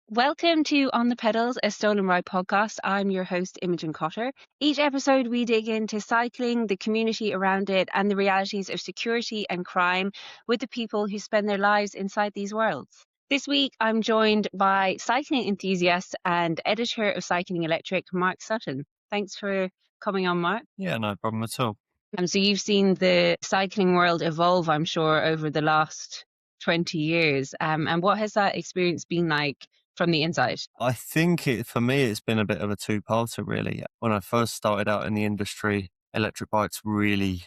Welcome to On the Pedals, a Stolen Ride podcast. I'm your host, Imogen Cotter. Each episode, we dig into cycling, the community around it, and the realities of security and crime with the people who spend their lives inside these worlds. This week, I'm joined by cycling enthusiast and editor of Cycling Electric, Mark Sutton. Thanks for coming on, Mark. Yeah, no problem at all. So you've seen the cycling world evolve, I'm sure, over the last 20 years. And what has that experience been like from the inside? I think for me, it's been a bit of a two-parter, really. When I first started out in the industry, electric bikes really,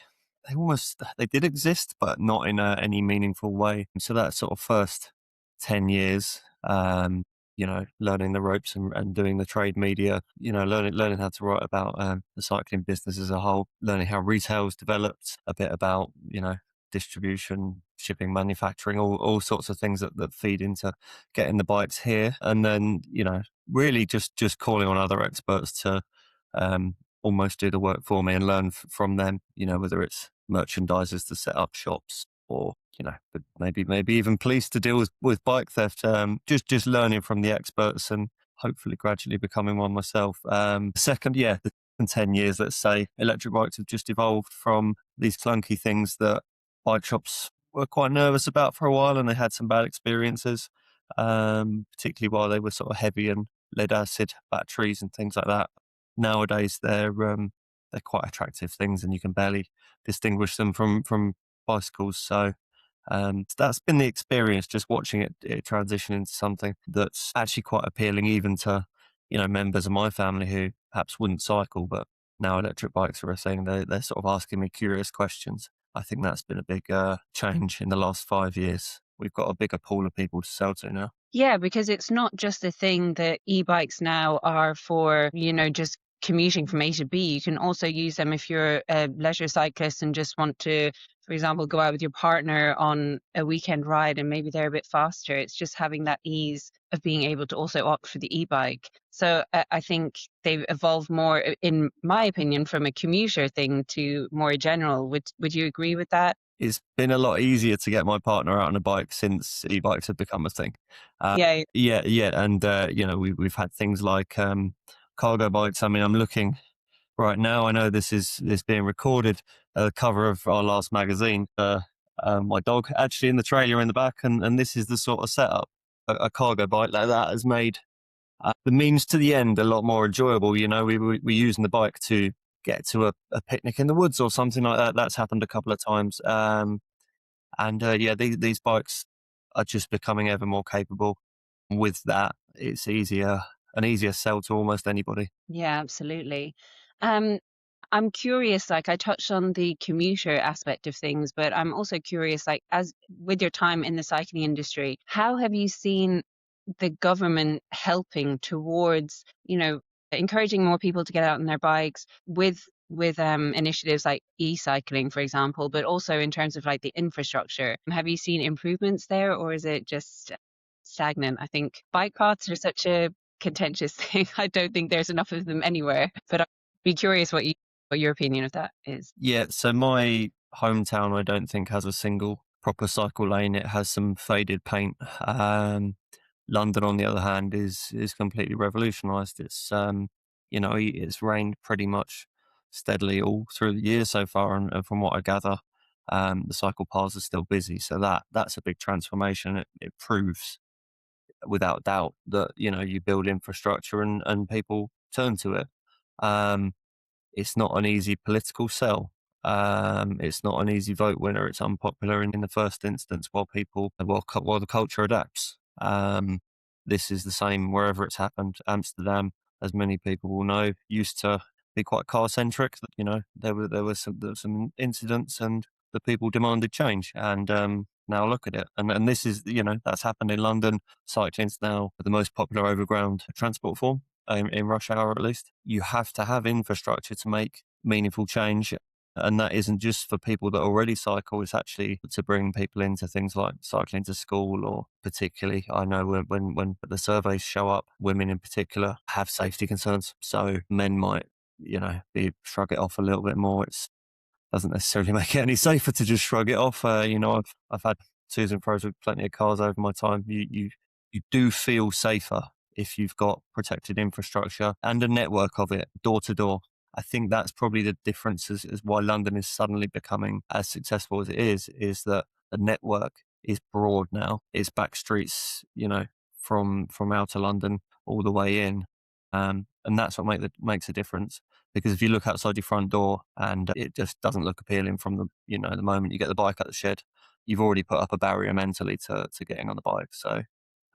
they did exist, but not in any meaningful way. So that sort of first 10 years, learning the ropes and doing the trade media, learning how to write about the cycling business as a whole, learning how retail's developed, a bit about, distribution, shipping, manufacturing, all sorts of things that feed into getting the bikes here. And then, really just calling on other experts to almost do the work for me and learn from them, whether it's merchandisers to set up shops or, but maybe even police to deal with bike theft. Just learning from the experts and hopefully gradually becoming one myself. Second, the 10 years, let's say, electric bikes have just evolved from these clunky things that bike shops were quite nervous about for a while, and they had some bad experiences, particularly while they were sort of heavy and lead acid batteries and things like that. Nowadays, they're quite attractive things, and you can barely distinguish them from bicycles. So that's been the experience, just watching it transition into something that's actually quite appealing, even to members of my family who perhaps wouldn't cycle, but now electric bikes are a thing. They're sort of asking me curious questions. I think that's been a big change in the last 5 years. We've got a bigger pool of people to sell to now. Yeah, because it's not just a thing that e-bikes now are for, just commuting from A to B. You can also use them if you're a leisure cyclist and just want to, for example, go out with your partner on a weekend ride and maybe they're a bit faster. It's just having that ease of being able to also opt for the e-bike. So I think they've evolved more, in my opinion, from a commuter thing to more general. Would you agree with that? It's been a lot easier to get my partner out on a bike since e-bikes have become a thing. Yeah. Yeah, and we've had things like cargo bikes. I mean, I'm looking right now. I know this being recorded. The cover of our last magazine. My dog actually in the trailer in the back, and this is the sort of setup. A cargo bike like that has made the means to the end a lot more enjoyable. We're using the bike to get to a picnic in the woods or something like that. That's happened a couple of times. These bikes are just becoming ever more capable. With that, it's an easier sell to almost anybody. Yeah, absolutely. Um, I'm curious, like I touched on the commuter aspect of things, but I'm also curious, like as with your time in the cycling industry, how have you seen the government helping towards, encouraging more people to get out on their bikes with initiatives like e-cycling, for example, but also in terms of like the infrastructure? Have you seen improvements there, or is it just stagnant? I think bike paths are such a contentious thing. I don't think there's enough of them anywhere, but I'd be curious what your opinion of that is. Yeah, so my hometown, I don't think has a single proper cycle lane. It has some faded paint. London, on the other hand, is completely revolutionised. It's rained pretty much steadily all through the year so far, and from what I gather, the cycle paths are still busy. So that's a big transformation. It proves without doubt that you build infrastructure and people turn to it. It's not an easy political sell. It's not an easy vote winner. It's unpopular in the first instance while the culture adapts. This is the same wherever it's happened. Amsterdam, as many people will know, used to be quite car centric. There were some incidents and the people demanded change. And now look at it. And this is that's happened in London. Cycling's now the most popular overground transport form. In rush hour, at least, you have to have infrastructure to make meaningful change. And that isn't just for people that already cycle, it's actually to bring people into things like cycling to school, or particularly, I know when the surveys show up, women in particular have safety concerns. So men might, shrug it off a little bit more. It doesn't necessarily make it any safer to just shrug it off. I've had twos and fros with plenty of cars over my time. You do feel safer if you've got protected infrastructure and a network of it door to door. I think that's probably the difference as why London is suddenly becoming as successful as it is that the network is broad now. It's back streets, from outer London all the way in. And that's what makes a difference. Because if you look outside your front door and it just doesn't look appealing from the moment you get the bike out the shed, you've already put up a barrier mentally to getting on the bike. So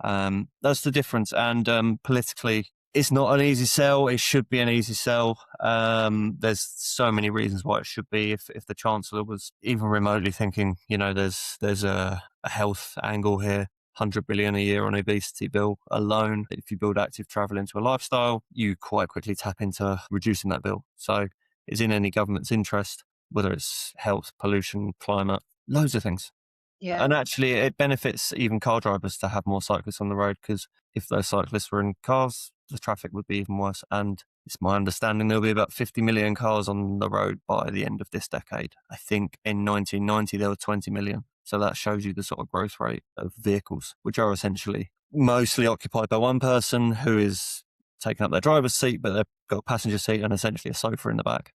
that's the difference. And politically, it's not an easy sell. It should be an easy sell. There's so many reasons why it should be. If the Chancellor was even remotely thinking, there's a health angle here. 100 billion a year on obesity bill alone. If you build active travel into a lifestyle, you quite quickly tap into reducing that bill. So it's in any government's interest, whether it's health, pollution, climate, loads of things. Yeah. And actually, it benefits even car drivers to have more cyclists on the road, because if those cyclists were in cars, the traffic would be even worse. And it's my understanding there'll be about 50 million cars on the road by the end of this decade. I think in 1990 there were 20 million. So that shows you the sort of growth rate of vehicles, which are essentially mostly occupied by one person who is taking up their driver's seat, but they've got a passenger seat and essentially a sofa in the back.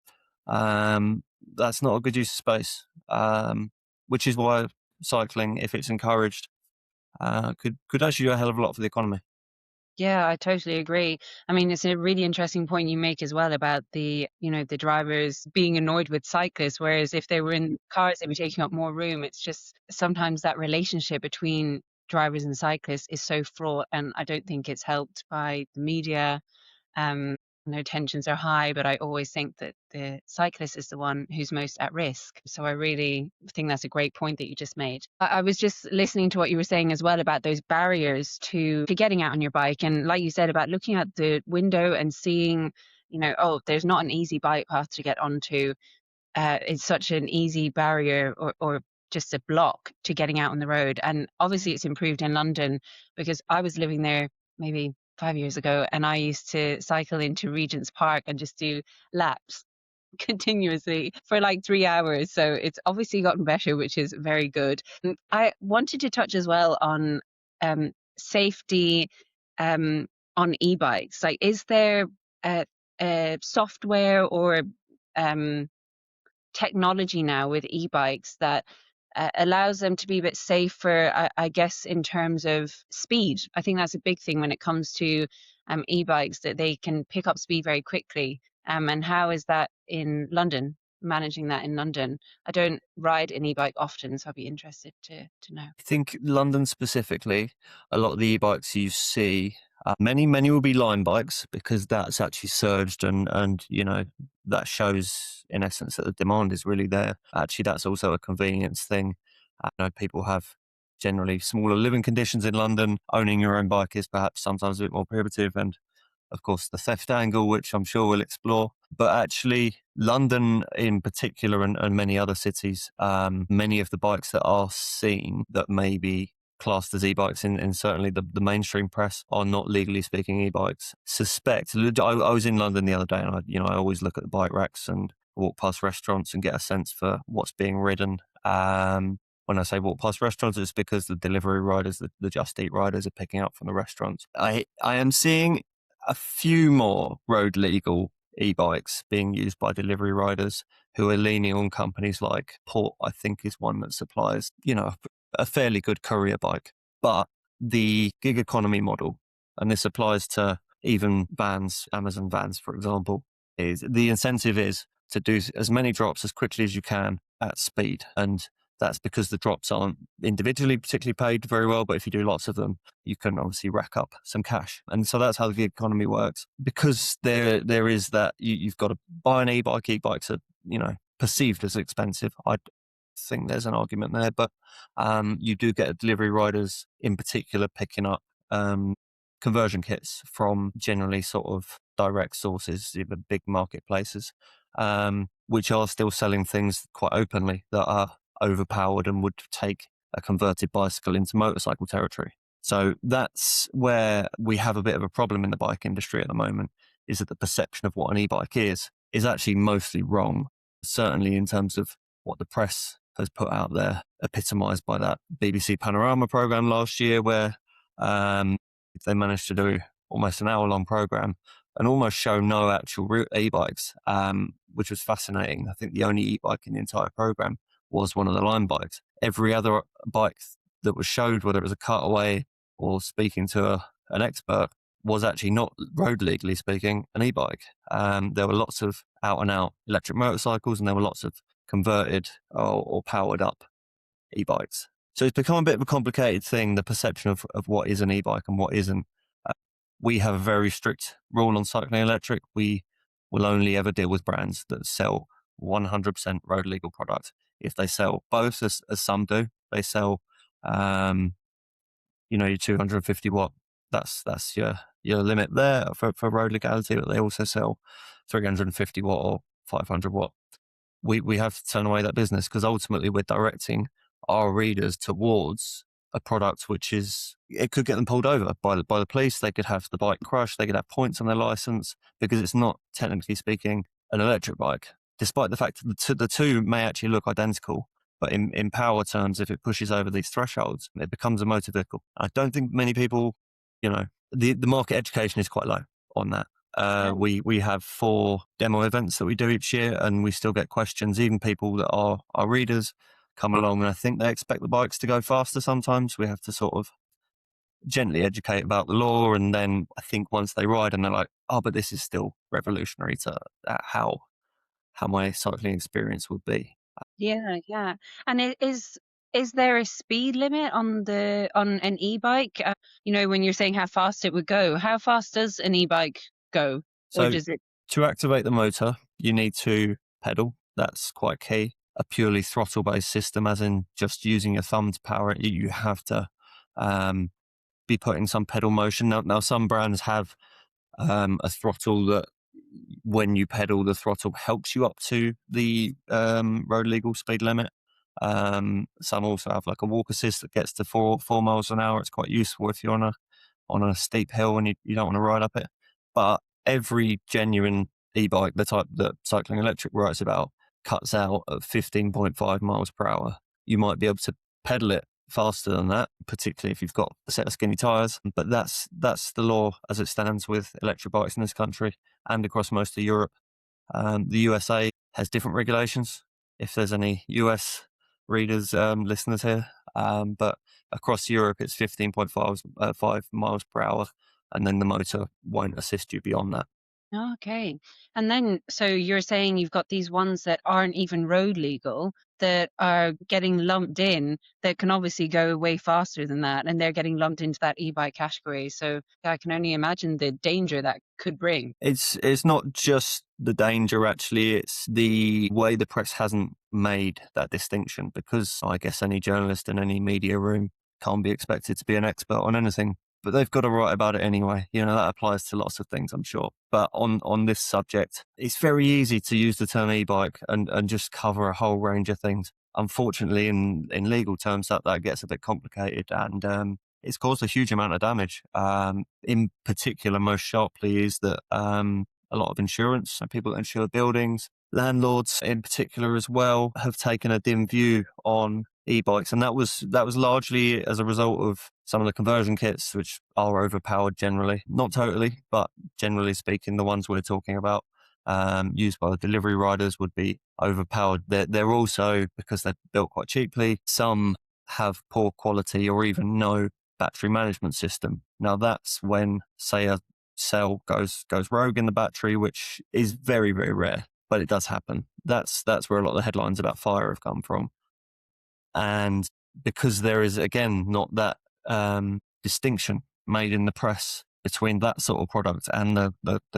That's not a good use of space, which is why cycling, if it's encouraged, could actually do a hell of a lot for the economy. Yeah, I totally agree. I mean, it's a really interesting point you make as well about the drivers being annoyed with cyclists, whereas if they were in cars, they'd be taking up more room. It's just sometimes that relationship between drivers and cyclists is so fraught, and I don't think it's helped by the media. um, Tensions are high, but I always think that the cyclist is the one who's most at risk. So I really think that's a great point that you just made. I was just listening to what you were saying as well about those barriers to getting out on your bike. And like you said about looking out the window and seeing, oh, there's not an easy bike path to get onto. It's such an easy barrier or just a block to getting out on the road. And obviously, it's improved in London because I was living there maybe 5 years ago, and I used to cycle into Regent's Park and just do laps continuously for like 3 hours. So it's obviously gotten better, which is very good. And I wanted to touch as well on safety on e-bikes. Like, is there a software or um, technology now with e-bikes that allows them to be a bit safer, I guess, in terms of speed? I think that's a big thing when it comes to e-bikes, that they can pick up speed very quickly. And how is that in London, managing that in London? I don't ride an e-bike often, so I'd be interested to know. I think London specifically, a lot of the e-bikes you see, many will be line bikes, because that's actually surged, and that shows in essence that the demand is really there. Actually, that's also a convenience thing. I know people have generally smaller living conditions in London. Owning your own bike is perhaps sometimes a bit more prohibitive, and of course, the theft angle, which I'm sure we'll explore. But actually, London in particular, and many other cities, many of the bikes that are seen that may be classed as e-bikes in certainly the mainstream press are not, legally speaking, e-bikes. I was in London the other day, and I always look at the bike racks and walk past restaurants and get a sense for what's being ridden. When I say walk past restaurants, it's because the delivery riders, the Just Eat riders, are picking up from the restaurants. I am seeing a few more road legal e-bikes being used by delivery riders who are leaning on companies like Port, I think, is one that supplies, a fairly good courier bike. But the gig economy model, and this applies to even vans, Amazon vans, for example, is the incentive is to do as many drops as quickly as you can at speed. And that's because the drops aren't individually particularly paid very well, but if you do lots of them, you can obviously rack up some cash. And so that's how the gig economy works. Because there is that you've got to buy an e-bike. E-bikes are, perceived as expensive. I think there's an argument there, but you do get delivery riders in particular picking up conversion kits from generally sort of direct sources, even big marketplaces, which are still selling things quite openly that are overpowered and would take a converted bicycle into motorcycle territory. So that's where we have a bit of a problem in the bike industry at the moment, is that the perception of what an e-bike is actually mostly wrong, certainly in terms of what the press has put out there, epitomised by that BBC Panorama programme last year, where They managed to do almost an hour long program and almost show no actual e-bikes, which was fascinating. I think the only e-bike in the entire program was one of the line bikes. Every other bike that was showed, whether it was a cutaway or speaking to an expert, was actually not road legally speaking an e-bike. There were lots of out and out electric motorcycles, and there were lots of converted or powered up e-bikes. So it's become a bit of a complicated thing, the perception of what is an e-bike and what isn't. Uh, we have a very strict rule on cycling electric. We will only ever deal with brands that sell 100% road legal product. If they sell both, as some do, they sell, your 250 watt. That's your limit there for road legality. But they also sell 350 watt or 500 watt. We have to turn away that business because ultimately we're directing our readers towards a product which is, it could get them pulled over by the police. They could have the bike crushed. They could have points on their license because it's not, technically speaking, an electric bike, despite the fact that the two may actually look identical. But in power terms, if it pushes over these thresholds, it becomes a motor vehicle. I don't think many people, the market education is quite low on that. Yeah. We have 4 demo events that we do each year, and we still get questions. Even people that are our readers come along, and I think they expect the bikes to go faster sometimes. We have to sort of gently educate about the law, and then I think once they ride and they're like, oh, but this is still revolutionary to how my cycling experience would be. Yeah, yeah. And is there a speed limit on on an e-bike? When you're saying how fast it would go, how fast does an e-bike go? Or So does it? to activate the motor, you need to pedal. That's quite key. A purely throttle based system, as in just using your thumb to power it, you have to um, be putting some pedal motion. Now, some brands have a throttle that when you pedal, the throttle helps you up to the road legal speed limit. Some also have like a walk assist that gets to 4 miles an hour. It's quite useful if you're on a steep hill and you don't want to ride up it. But every genuine e-bike, the type that Cycling Electric writes about, cuts out at 15.5 miles per hour. You might be able to pedal it faster than that, particularly if you've got a set of skinny tyres. But that's the law as it stands with electric bikes in this country and across most of Europe. The USA has different regulations. If there's any US readers, listeners here, but across Europe, it's 15.5 miles per hour, and then the motor won't assist you beyond that. Okay. And then, so you're saying you've got these ones that aren't even road legal that are getting lumped in that can obviously go way faster than that, and they're getting lumped into that e-bike category. So I can only imagine the danger that could bring. It's not just the danger, actually. It's the way the press hasn't made that distinction, because I guess any journalist in any media room can't be expected to be an expert on anything, but they've got to write about it anyway. That applies to lots of things, I'm sure. But on this subject, it's very easy to use the term e-bike and just cover a whole range of things. Unfortunately, in legal terms, that gets a bit complicated, and it's caused a huge amount of damage. In particular, most sharply is that a lot of insurance, so people that insure buildings, landlords in particular as well, have taken a dim view on e-bikes, and that was largely as a result of some of the conversion kits, which are overpowered generally, not totally, but generally speaking, the ones we're talking about, used by the delivery riders, would be overpowered. They're also, because they're built quite cheaply, some have poor quality or even no battery management system. Now, that's when, say, a cell goes rogue in the battery, which is very, very rare, but it does happen. That's where a lot of the headlines about fire have come from. And because there is, again, not that distinction made in the press between that sort of product and the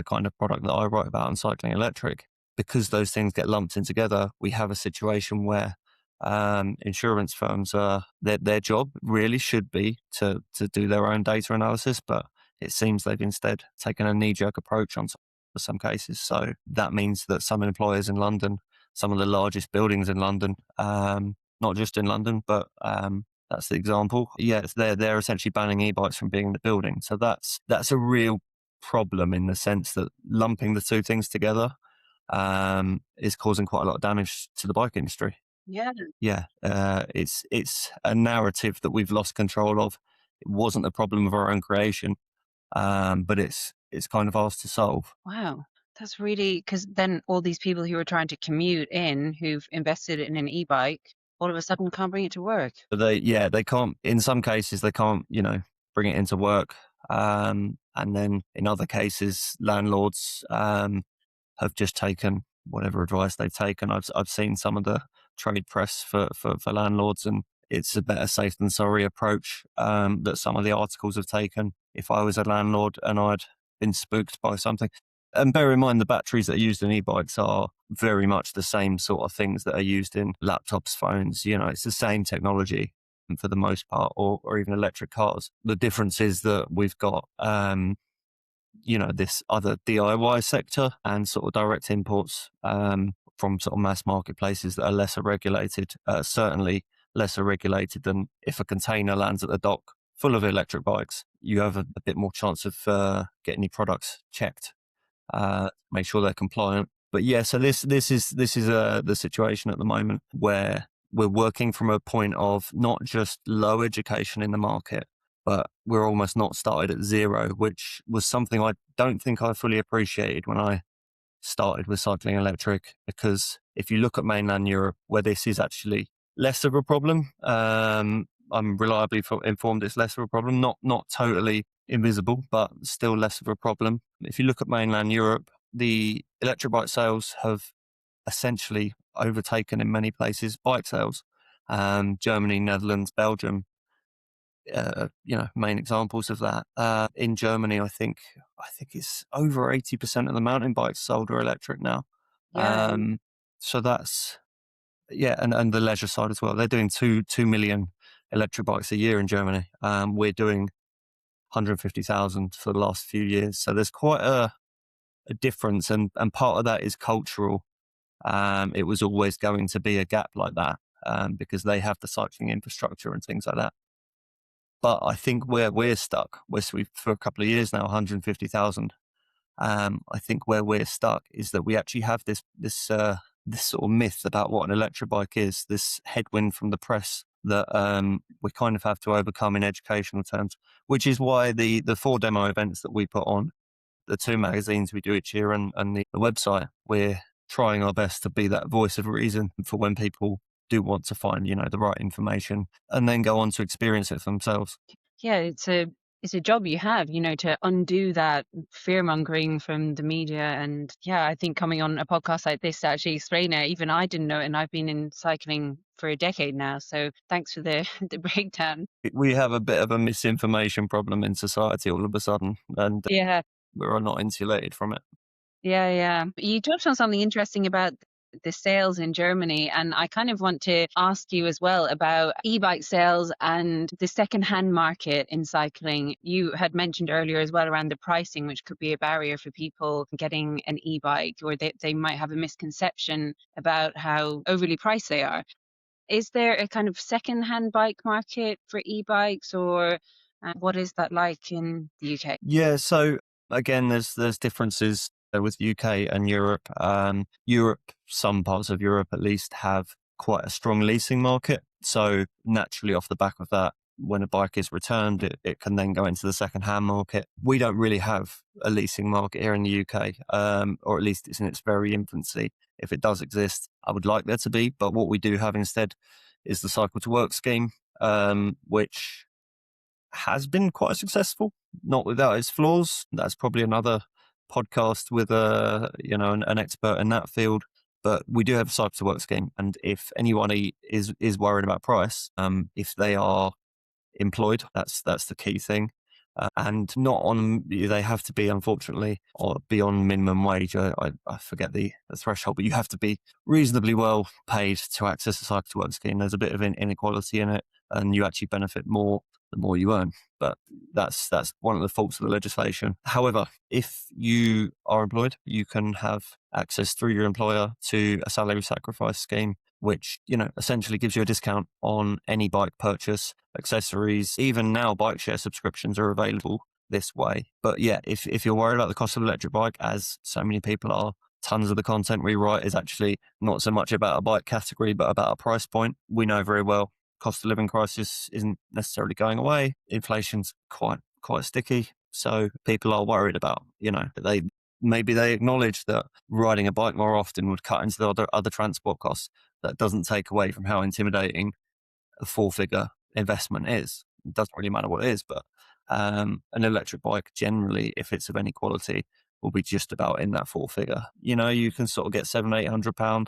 kind of product that I write about in Cycling Electric, because those things get lumped in together, we have a situation where insurance firms, their job really should be to do their own data analysis, but it seems they've instead taken a knee-jerk approach on some cases. So that means that some employers in London, some of the largest buildings in London, not just in London, but that's the example. Yeah, they're essentially banning e-bikes from being in the building. So that's a real problem, in the sense that lumping the two things together is causing quite a lot of damage to the bike industry. Yeah. Yeah, it's a narrative that we've lost control of. It wasn't a problem of our own creation, but it's kind of ours to solve. Wow. That's really because then all these people who are trying to commute in who've invested in an e-bike all of a sudden can't bring it to work. But they can't. In some cases, they can't, bring it into work. And then in other cases, landlords have just taken whatever advice they've taken. I've seen some of the trade press for landlords, and it's a better safe than sorry approach that some of the articles have taken. If I was a landlord and I'd been spooked by something, and bear in mind the batteries that are used in e-bikes are very much the same sort of things that are used in laptops, phones. It's the same technology for the most part, or even electric cars. The difference is that we've got this other DIY sector and sort of direct imports from sort of mass marketplaces that are lesser regulated, certainly lesser regulated than if a container lands at the dock full of electric bikes. You have a bit more chance of getting your products checked, make sure they're compliant. But yeah, so this is the situation at the moment where we're working from a point of not just low education in the market, but we're almost not started at zero, which was something I don't think I fully appreciated when I started with cycling electric. Because if you look at mainland Europe, where this is actually less of a problem, I'm reliably informed it's less of a problem, not totally invisible, but still less of a problem. If you look at mainland Europe, the electric bike sales have essentially overtaken in many places bike sales. Germany, Netherlands, Belgium, main examples of that. In Germany, I think it's over 80% of the mountain bikes sold are electric now. Yeah. So that's yeah, and the leisure side as well. They're doing 2 million electric bikes a year in Germany. We're doing 150,000 for the last few years. So there's quite a difference, and part of that is cultural. It was always going to be a gap like that because they have the cycling infrastructure and things like that. But I think where we're stuck, we've for a couple of years now, 150,000. I think where we're stuck is that we actually have this sort of myth about what an electric bike is, this headwind from the press that we kind of have to overcome in educational terms, which is why the 4 demo events that we put on, the 2 magazines we do each year, and the website, we're trying our best to be that voice of reason for when people do want to find, the right information and then go on to experience it for themselves. Yeah, it's a job you have, to undo that fear mongering from the media. And yeah, I think coming on a podcast like this to actually explain it, even I didn't know it, and I've been in cycling for a decade now. So thanks for the the breakdown. We have a bit of a misinformation problem in society all of a sudden, and Yeah. we're not insulated from it. Yeah, yeah. You touched on something interesting about the sales in Germany, and I kind of want to ask you as well about e-bike sales and the second-hand market in cycling. You had mentioned earlier as well around the pricing, which could be a barrier for people getting an e-bike, or they might have a misconception about how overly priced they are. Is there a kind of second-hand bike market for e-bikes, or what is that like in the UK? Yeah, so again, there's differences with UK and Europe. Europe, some parts of Europe at least, have quite a strong leasing market. So naturally, off the back of that, when a bike is returned, it can then go into the second-hand market. We don't really have a leasing market here in the UK, or at least it's in its very infancy. If it does exist, I would like there to be. But what we do have instead is the Cycle to Work scheme, which has been quite successful, not without its flaws. That's probably another podcast with an expert in that field. But we do have a cycle to work scheme, and if anyone is worried about price, if they are employed, that's the key thing. And not on, they have to be, unfortunately, or be on minimum wage. I forget the threshold, but you have to be reasonably well paid to access the cycle to work scheme. There's a bit of inequality in it, and you actually benefit more the more you earn. But that's one of the faults of the legislation. However, if you are employed, you can have access through your employer to a salary sacrifice scheme, which, essentially gives you a discount on any bike purchase, accessories. Even now, bike share subscriptions are available this way. But yeah, if you're worried about the cost of an electric bike, as so many people are, tons of the content we write is actually not so much about a bike category, but about a price point. We know very well cost of living crisis isn't necessarily going away. Inflation's quite sticky. So people are worried about, they maybe they acknowledge that riding a bike more often would cut into the other transport costs. That doesn't take away from how intimidating a four-figure investment is. It doesn't really matter what it is, but an electric bike generally, if it's of any quality, will be just about in that four-figure. You can sort of get £700-800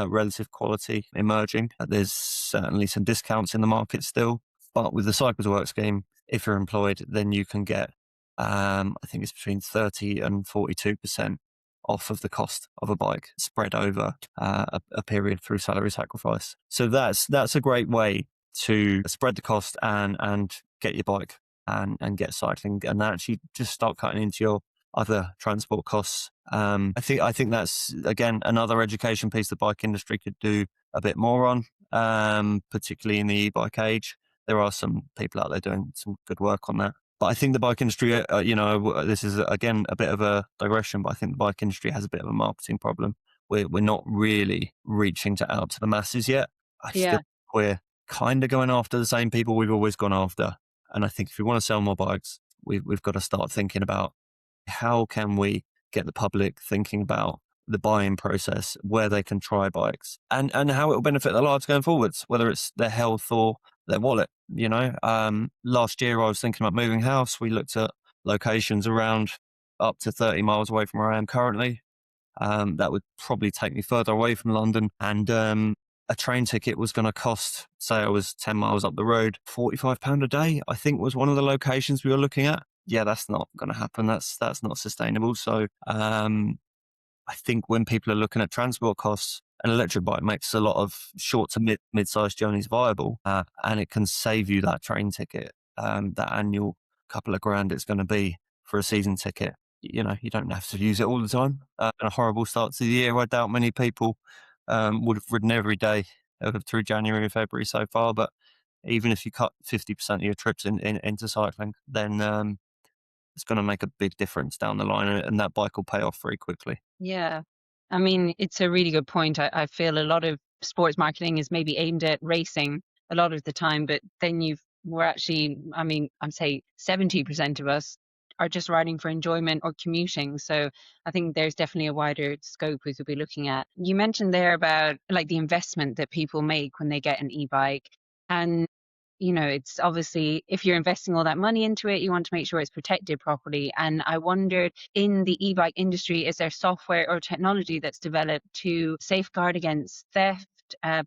relative quality emerging. There's certainly some discounts in the market still, but with the Cycles to Work scheme, if you're employed, then you can get, I think it's between 30 and 42% off of the cost of a bike spread over a period through salary sacrifice. So that's a great way to spread the cost and get your bike and get cycling and actually just start cutting into your other transport costs. I think that's again another education piece the bike industry could do a bit more on, particularly in the e-bike age. There are some people out there doing some good work on that. But I think the bike industry, this is again a bit of a digression, but I think the bike industry has a bit of a marketing problem. We're not really reaching out to the masses yet. I still Yeah. think we're kind of going after the same people we've always gone after. And I think if we want to sell more bikes, we've got to start thinking about how can we get the public thinking about the buying process, where they can try bikes, and how it will benefit their lives going forwards, whether it's their health or their wallet. Last year I was thinking about moving house. We looked at locations around up to 30 miles away from where I am currently. That would probably take me further away from London. And a train ticket was going to cost, say I was 10 miles up the road, £45 a day, I think was one of the locations we were looking at. Yeah, that's not going to happen. That's not sustainable. So I think when people are looking at transport costs, an electric bike makes a lot of short to mid-sized journeys viable, and it can save you that train ticket, that annual couple of grand it's going to be for a season ticket. You don't have to use it all the time. And a horrible start to the year. I doubt many people would have ridden every day through January and February so far. But even if you cut 50% of your trips into cycling, then it's going to make a big difference down the line, and that bike will pay off very quickly. Yeah. I mean, it's a really good point. I feel a lot of sports marketing is maybe aimed at racing a lot of the time, but then we're actually, I mean, I'm say 70% of us are just riding for enjoyment or commuting. So I think there's definitely a wider scope we could be looking at. You mentioned there about like the investment that people make when they get an e-bike. And it's obviously if you're investing all that money into it, you want to make sure it's protected properly. And I wondered, in the e-bike industry, is there software or technology that's developed to safeguard against theft,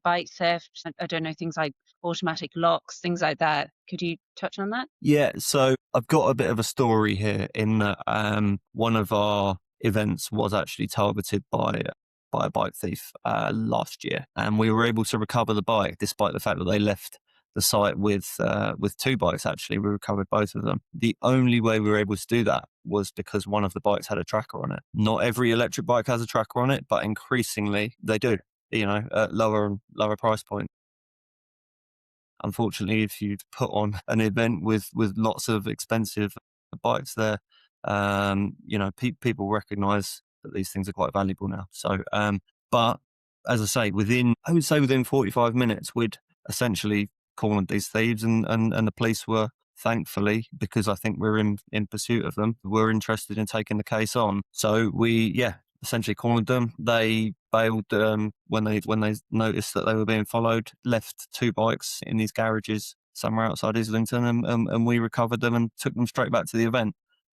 bike theft? I don't know, things like automatic locks, things like that. Could you touch on that? Yeah, so I've got a bit of a story here in that one of our events was actually targeted by a bike thief last year, and we were able to recover the bike despite the fact that they left the site with two bikes. Actually, we recovered both of them. The only way we were able to do that was because one of the bikes had a tracker on it. Not every electric bike has a tracker on it, but increasingly they do. At lower and lower price point. Unfortunately, if you put on an event with lots of expensive bikes there, people recognise that these things are quite valuable now. So, but as I say, I would say within 45 minutes, we'd essentially cornered these thieves, and the police were, thankfully, because I think we're in pursuit of them, were interested in taking the case on. So essentially cornered them. They bailed when they noticed that they were being followed, left two bikes in these garages somewhere outside Islington, and we recovered them and took them straight back to the event.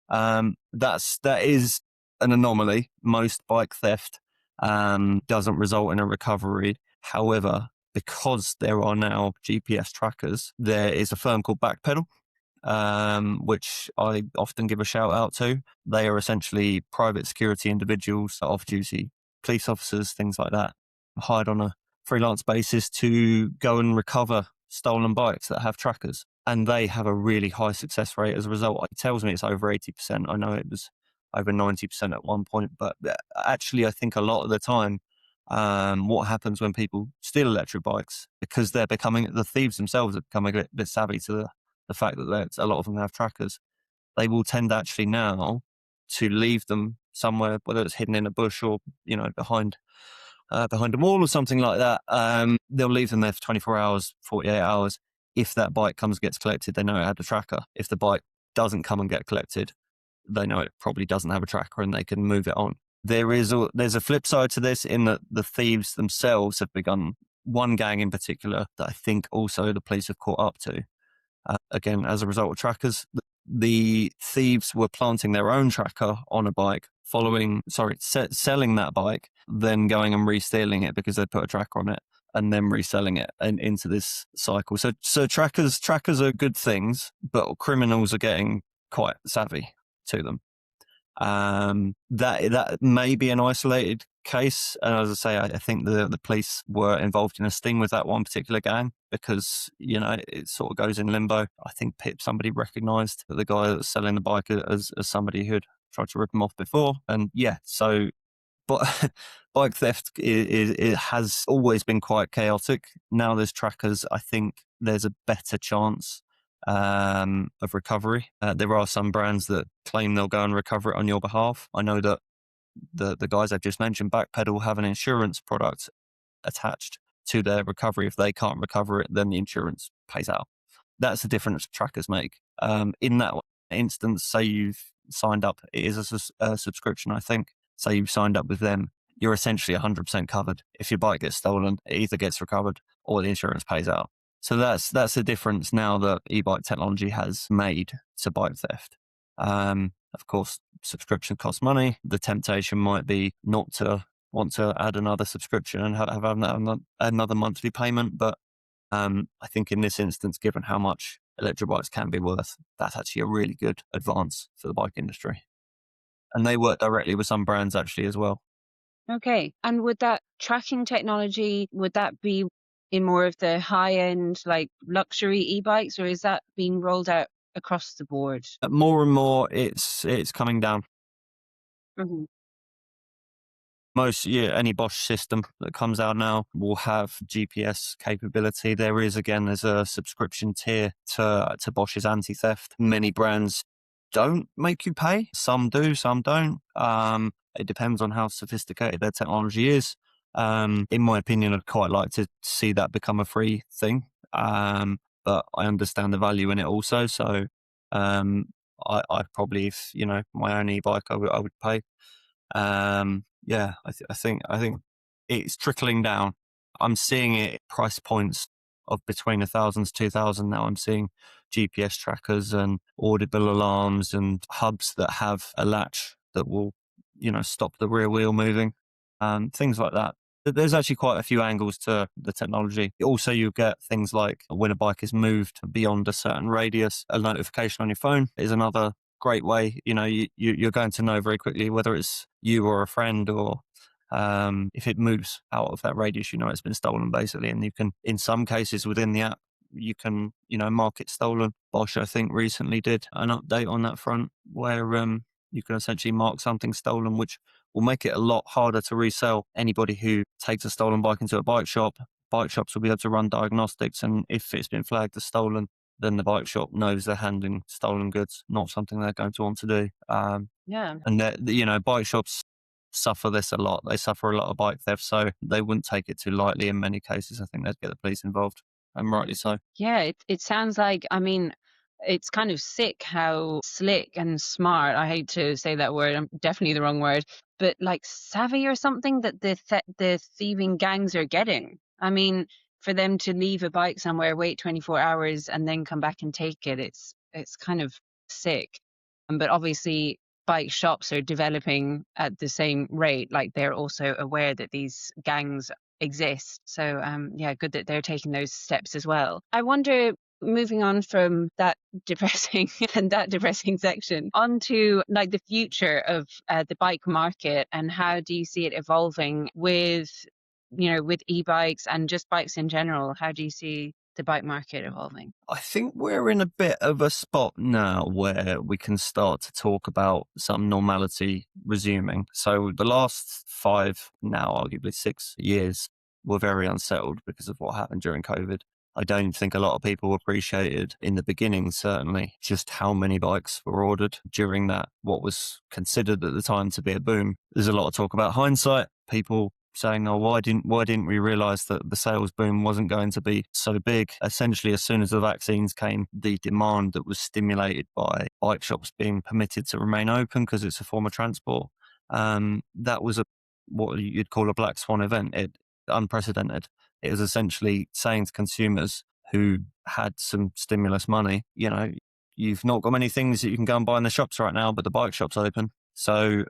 That is an anomaly. Most bike theft doesn't result in a recovery. However, because there are now GPS trackers, there is a firm called Backpedal, which I often give a shout out to. They are essentially private security individuals, off-duty police officers, things like that, hired on a freelance basis to go and recover stolen bikes that have trackers. And they have a really high success rate as a result. It tells me it's over 80%. I know it was over 90% at one point, but actually I think a lot of the time, what happens when people steal electric bikes, because the thieves themselves are becoming a bit savvy to the fact that a lot of them have trackers, they will tend actually now to leave them somewhere, whether it's hidden in a bush or behind behind a wall or something like that, they'll leave them there for 24 hours, 48 hours. If that bike comes and gets collected, they know it had a tracker. If the bike doesn't come and get collected, they know it probably doesn't have a tracker and they can move it on. There's a flip side to this in that the thieves themselves have begun, one gang in particular that I think also the police have caught up to. Again, as a result of trackers, the thieves were planting their own tracker on a bike, selling that bike, then going and re-stealing it because they put a tracker on it, and then reselling it and into this cycle. So trackers are good things, but criminals are getting quite savvy to them. That may be an isolated case, and as I say, I think the police were involved in a sting with that one particular gang because it sort of goes in limbo. I think somebody recognised the guy that was selling the bike as somebody who'd tried to rip him off before, and but bike theft it has always been quite chaotic. Now there's trackers. I think there's a better chance of recovery. There are some brands that claim they'll go and recover it on your behalf. I know that the guys I've just mentioned, Backpedal, have an insurance product attached to their recovery. If they can't recover it, then the insurance pays out. That's the difference trackers make. In that instance, say you've signed up, it is a subscription, I think. Say you've signed up with them, you're essentially 100% covered. If your bike gets stolen, it either gets recovered or the insurance pays out. So that's the difference now that e-bike technology has made to bike theft. Of course, subscription costs money. The temptation might be not to want to add another subscription and have another monthly payment. But I think in this instance, given how much electric bikes can be worth, that's actually a really good advance for the bike industry. And they work directly with some brands actually as well. Okay. And would that tracking technology, would that be in more of the high end, like luxury e-bikes, or is that being rolled out across the board? More and more, it's coming down. Mhm. Any Bosch system that comes out now will have GPS capability. There's a subscription tier to Bosch's anti-theft. Many brands don't make you pay. Some do, some don't. It depends on how sophisticated their technology is. In my opinion, I'd quite like to see that become a free thing. But I understand the value in it also. So I probably, if my own e-bike, I would pay. I think it's trickling down. I'm seeing it price points of between 1,000 to 2,000 now. I'm seeing GPS trackers and audible alarms and hubs that have a latch that will, stop the rear wheel moving, things like that. There's actually quite a few angles to the technology. Also, you get things like when a bike is moved beyond a certain radius, a notification on your phone is another great way. You're going to know very quickly whether it's you or a friend, or if it moves out of that radius, it's been stolen basically. And you can, in some cases within the app, you can, mark it stolen. Bosch, I think, recently did an update on that front where you can essentially mark something stolen, which will make it a lot harder to resell. Anybody who takes a stolen bike into a bike shops will be able to run diagnostics, and if it's been flagged as stolen, then the bike shop knows they're handling stolen goods, not something they're going to want to do. Yeah. And bike shops suffer this a lot. They suffer a lot of bike theft, so they wouldn't take it too lightly in many cases. I think they'd get the police involved, and rightly so. Yeah, it sounds like, I mean, it's kind of sick how slick and smart, I hate to say that word, definitely the wrong word, but like savvy or something that the thieving gangs are getting. I mean, for them to leave a bike somewhere, wait 24 hours and then come back and take it, it's kind of sick. But obviously bike shops are developing at the same rate, like they're also aware that these gangs exist. So yeah, good that they're taking those steps as well. I wonder, moving on from that depressing and that depressing section onto like the future of the bike market, and how do you see it evolving with with e-bikes and just bikes in general? How do you see the bike market evolving? I think we're in a bit of a spot now where we can start to talk about some normality resuming. So the last 5, now arguably 6 years, were very unsettled because of what happened during COVID. I don't think a lot of people appreciated in the beginning, certainly, just how many bikes were ordered during that, what was considered at the time to be a boom. There's a lot of talk about hindsight. People saying, "Oh, why didn't we realize that the sales boom wasn't going to be so big?" Essentially, as soon as the vaccines came, the demand that was stimulated by bike shops being permitted to remain open because it's a form of transport, that was what you'd call a black swan event. It unprecedented. It was essentially saying to consumers who had some stimulus money, you've not got many things that you can go and buy in the shops right now, but the bike shop's open. So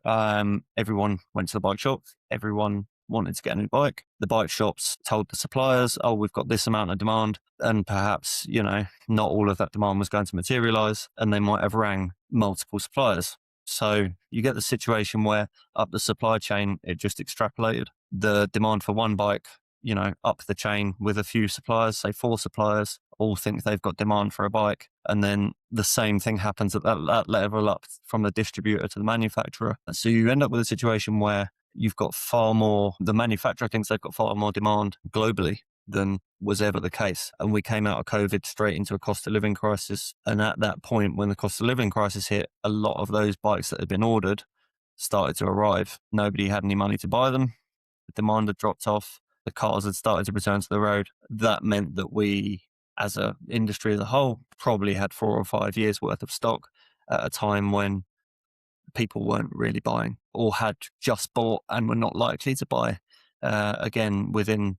everyone went to the bike shop. Everyone wanted to get a new bike. The bike shops told the suppliers, "Oh, we've got this amount of demand," and perhaps not all of that demand was going to materialize, and they might have rang multiple suppliers. So you get the situation where up the supply chain, it just extrapolated the demand for one bike, up the chain with a few suppliers, say 4 suppliers, all think they've got demand for a bike. And then the same thing happens at that level up from the distributor to the manufacturer. So you end up with a situation where you've got the manufacturer thinks they've got far more demand globally than was ever the case. And we came out of COVID straight into a cost of living crisis. And at that point, when the cost of living crisis hit, a lot of those bikes that had been ordered started to arrive. Nobody had any money to buy them. The demand had dropped off. The cars had started to return to the road. That meant that we, as an industry as a whole, probably had 4 or 5 years worth of stock at a time when people weren't really buying or had just bought and were not likely to buy again within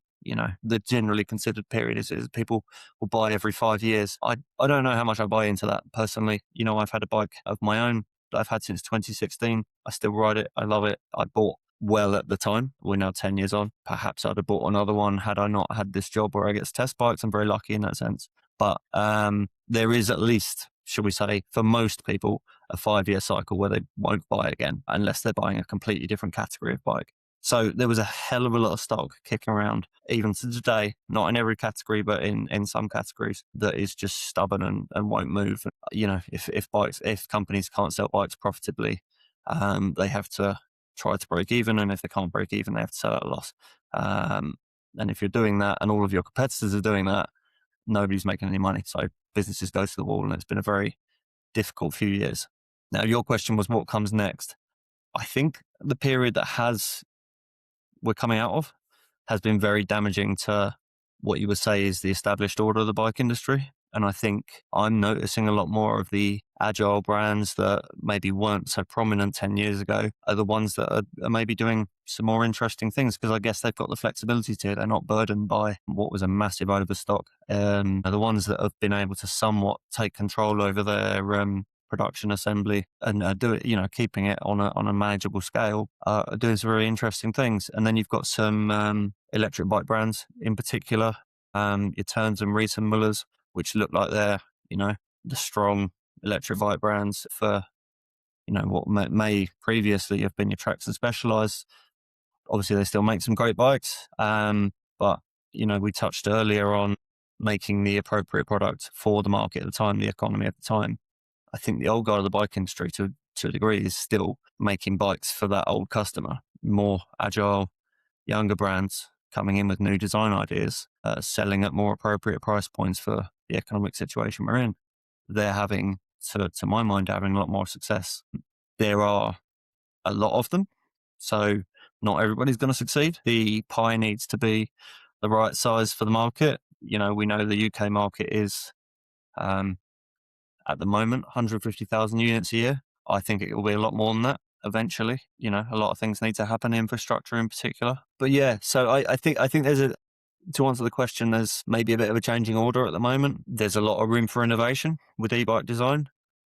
the generally considered period is people will buy every 5 years. I don't know how much I buy into that personally. I've had a bike of my own that I've had since 2016. I still ride it. I love it. I bought well at the time. We're now 10 years on. Perhaps I'd have bought another one had I not had this job where I get to test bikes. I'm very lucky in that sense. But there is at least, shall we say, for most people, a 5-year cycle where they won't buy again unless they're buying a completely different category of bike. So there was a hell of a lot of stock kicking around, even to today, not in every category, but in some categories, that is just stubborn and won't move. If companies can't sell bikes profitably, they have to try to break even. And if they can't break even, they have to sell at a loss. And if you're doing that and all of your competitors are doing that, nobody's making any money. So businesses go to the wall, and it's been a very difficult few years. Now, your question was what comes next? I think the period we're coming out of has been very damaging to what you would say is the established order of the bike industry. And I think I'm noticing a lot more of the agile brands that maybe weren't so prominent 10 years ago are the ones that are maybe doing some more interesting things, because I guess they've got the flexibility to it. They're not burdened by what was a massive overstock. The ones that have been able to somewhat take control over their production assembly and do it, keeping it on a manageable scale, are doing some very interesting things. And then you've got some electric bike brands in particular, your Turns and Rees and Mullers, which look like they're, the strong electric bike brands for, what may previously have been your Tracks and Specialized. Obviously, they still make some great bikes, but, we touched earlier on making the appropriate product for the market at the time, the economy at the time. I think the old guard of the bike industry, to a degree, is still making bikes for that old customer, more agile, younger brands coming in with new design ideas, selling at more appropriate price points for the economic situation we're in. They're having, to my mind, having a lot more success. There are a lot of them, so not everybody's going to succeed. The pie needs to be the right size for the market. We know the UK market is, at the moment, 150,000 units a year. I think it will be a lot more than that eventually. A lot of things need to happen, infrastructure in particular. But yeah, so I think to answer the question, there's maybe a bit of a changing order at the moment. There's a lot of room for innovation with e-bike design.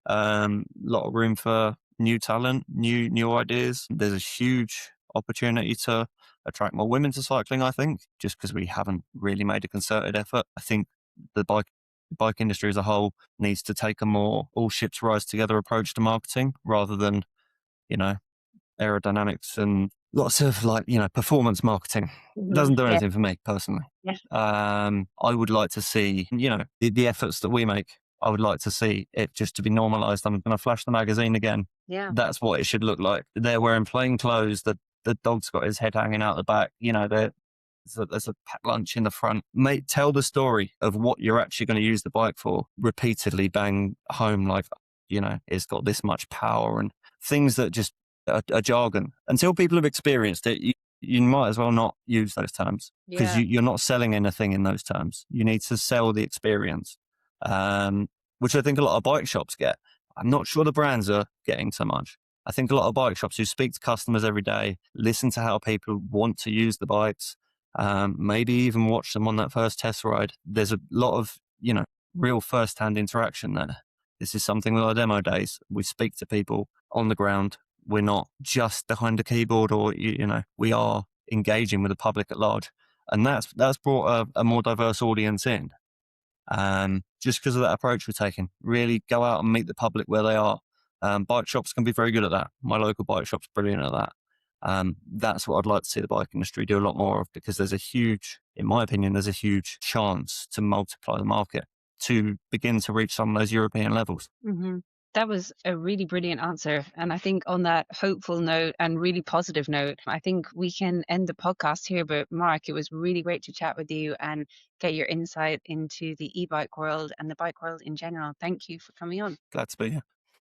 A lot of room for new talent, new ideas. There's a huge opportunity to attract more women to cycling, I think, just because we haven't really made a concerted effort. I think the bike industry as a whole needs to take a more all ships rise together approach to marketing, rather than, aerodynamics and lots of performance marketing. It doesn't do Yeah, anything for me personally. yeah. I would like to see, the efforts that we make. I would like to see it just to be normalized. I'm going to flash the magazine again. Yeah. That's what it should look like. They're wearing plain clothes. The dog's got his head hanging out the back. There's a packed lunch in the front. Mate, tell the story of what you're actually going to use the bike for. Repeatedly bang home, like, it's got this much power, and things that just are jargon. Until people have experienced it, you might as well not use those terms because Yeah. you're not selling anything in those terms. You need to sell the experience, um, which I think a lot of bike shops get. I'm not sure the brands are getting so much. I think a lot of bike shops who speak to customers every day, listen to how people want to use the bikes, maybe even watch them on that first test ride. There's a lot of, real first hand interaction there. This is something with our demo days. We speak to people on the ground. We're not just behind a keyboard, or we are engaging with the public at large, and that's brought a more diverse audience in. Just because of that approach we're taking, really go out and meet the public where they are. Bike shops can be very good at that. My local bike shop's brilliant at that. That's what I'd like to see the bike industry do a lot more of, because in my opinion, there's a huge chance to multiply the market to begin to reach some of those European levels. Hmm. That was a really brilliant answer. And I think on that hopeful note and really positive note, I think we can end the podcast here. But Mark, it was really great to chat with you and get your insight into the e-bike world and the bike world in general. Thank you for coming on. Glad to be here.